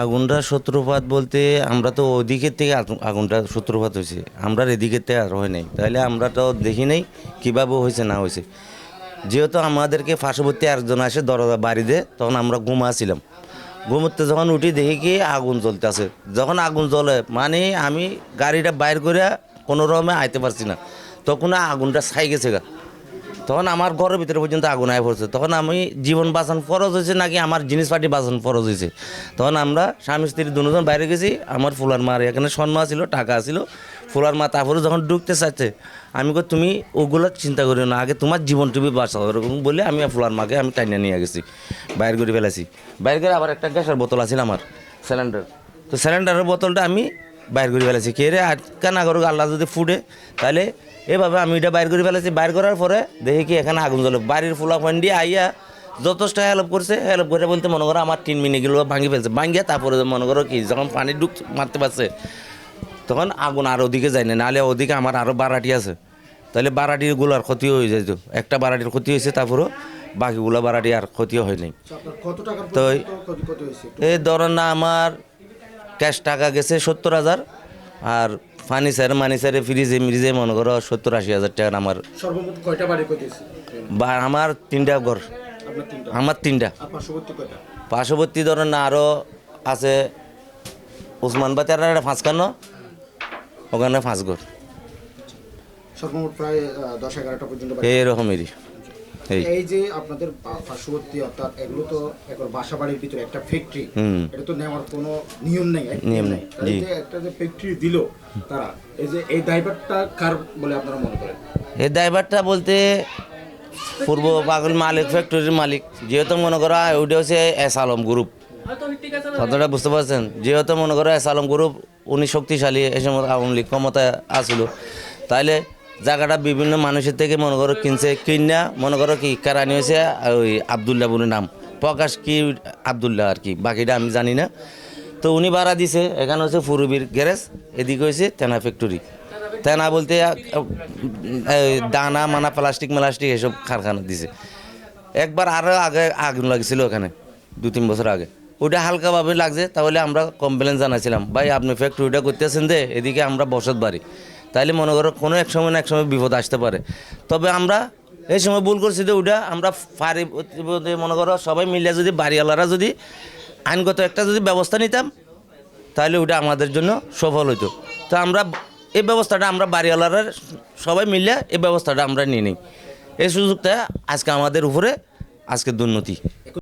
আগুনটা সূত্রপাত বলতে আমরা তো ওদিকের থেকে আগুনটা সূত্রপাত হয়েছে, আমরা এদিকের থেকে আর হয় নাই, তাহলে আমরা তো দেখি নাই কীভাবে হয়েছে না হয়েছে। যেহেতু আমাদেরকে পার্শ্ববর্তী একজন আসে দরজা বাড়িতে, তখন আমরা ঘুমাছিলাম। ঘুমোতে যখন উঠি দেখি কি আগুন জ্বলতেছে। যখন আগুন জ্বলে মানে আমি গাড়িটা বাইর করে কোনো রকমে আইতে পারছি না, তখন আগুনটা ছাই গেছে গা। তখন আমার ঘরের ভিতরে পর্যন্ত আগুন আয় পড়ছে। তখন আমি জীবন বাঁচান ফরজ হয়েছে নাকি আমার জিনিসপাতি বাঁচান ফরজ হয়েছে। তখন আমরা স্বামী স্ত্রী দুজন বাইরে গেছি। আমার ফুলার মার এখানে স্বর্ণ ছিল, টাকা ছিল। ফুলার মা তারপরে যখন ঢুকতে চাইছে, আমি কই তুমি ওগুলো চিন্তা করি না, আগে তোমার জীবন তুমি বাঁচাও, এরকম বলে আমি ফুলার মাকে আমি টাইনা নিয়ে গেছি, বাইরে করে ফেলেছি। বাইরে করে আবার একটা গ্যাসের বোতল আছিল আমার, সিলিন্ডার। তো সিলিন্ডারের বোতলটা আমি বাইর করে ফেলেছি। কে রে আটকা না করুক, আল্লাহ যদি ফুটে তাহলে এভাবে আমি এটা বাইর করে ফেলেছি। বাইর করার পরে দেখি কি এখানে আগুন জ্বলে। বাড়ির ফুলা ফান্ডি আইয়া যথেষ্ট হেল্প করছে। হেল্প করে বলতে মনে করো আমার 3 মিনিটগুলো ভাঙি ফেলছে। ভাঙিয়া তারপরে মনে করো কি যখন পানি মারতে পারছে, তখন আগুন আর ওদিকে যায় না, নাহলে ওদিকে আমার আরও বারাটি আছে, তাহলে বারাটিগুলোর ক্ষতি হয়ে যেত। একটা বারাটির ক্ষতি হয়েছে, তারপরও বাকিগুলো বারাটি আর ক্ষতিও হয় নাই। তো এই ধরেন না আমার ক্যাশ টাকা গেছে 70,000, আর ফার্নিচার মানিচারে ফ্রিজে মিরিজে মনে করো 70-80 হাজার টাকা। আমার সর্বমোট কয়টা বাড়ি করেছে? বা আমার 3টা ঘর, আমার 3টা। পার্শ্ববর্তী ধরেন না আরও আছে ওসমান বাজার একটা 5খানো, ওখানে 5 ঘর, সর্বমোট প্রায় 10-11টা পর্যন্ত। এইরকমেরই। এই যে আপনাদের পার্শ্ববর্তী, অর্থাৎ এগুলো তো একবার বাসা বাড়ির ভিতরে একটা ফ্যাক্টরি, এটা তো নেওয়ার কোনো নিয়ম নেই, নিয়ম নেই। জি, একটা যে ফ্যাক্টরি দিল তারা, এই যে এই দায়ভারটা কার বলে আপনারা মনে করেন? এই ড্রাইভারটা বলতে পূর্ব পাগল মালিক, ফ্যাক্টরির মালিক। যেহেতু মনে করো ওইটা হচ্ছে এস আলম গ্রুপ, কথাটা বুঝতে পারছেন। যেহেতু মনে করো এস আলম গ্রুপ উনি শক্তিশালী, এই সময় আওয়ামী লীগ ক্ষমতায় আসছিল, তাইলে জায়গাটা বিভিন্ন মানুষের থেকে মনে করো কিনছে। কিনা মনে করো কি কারানি হয়েছে ওই আবদুল্লাহ বলে নাম, প্রকাশ কি আবদুল্লাহ আর কি, বাকিটা আমি জানি না। তো উনি ভাড়া দিছে, এখানে হচ্ছে ফুরুবির গ্যারেজ, এদিকে হয়েছে তেনা ফ্যাক্টরি। তেনা বলতে দানা মানা প্লাস্টিক এসব কারখানা দিছে। একবার আরও আগে আগুন লাগছিল ওখানে 2-3 বছর আগে, ওইটা হালকাভাবে লাগছে। তাহলে আমরা কমপ্লেন জানাছিলাম, ভাই আপনি ফ্যাক্টরিটা করতেছেন যে এদিকে আমরা বসত বাড়ি, তাইলে মনে করো কোনো এক সময় না এক সময় বিপদ আসতে পারে। তবে আমরা এই সময় ভুল করছি যে ওইটা আমরা ফারি মনে করো সবাই মিলে যদি বাড়িওয়ালারা যদি আইনগত একটা যদি ব্যবস্থা নিতাম, তাহলে ওটা আমাদের জন্য সফল হতো। তো আমরা এই ব্যবস্থাটা আমরা বাড়িওয়ালারা সবাই মিলে এই ব্যবস্থাটা আমরা নিয়ে নিই। এই সুযোগটা আজকে আমাদের উপরে আজকে দুর্নীতি।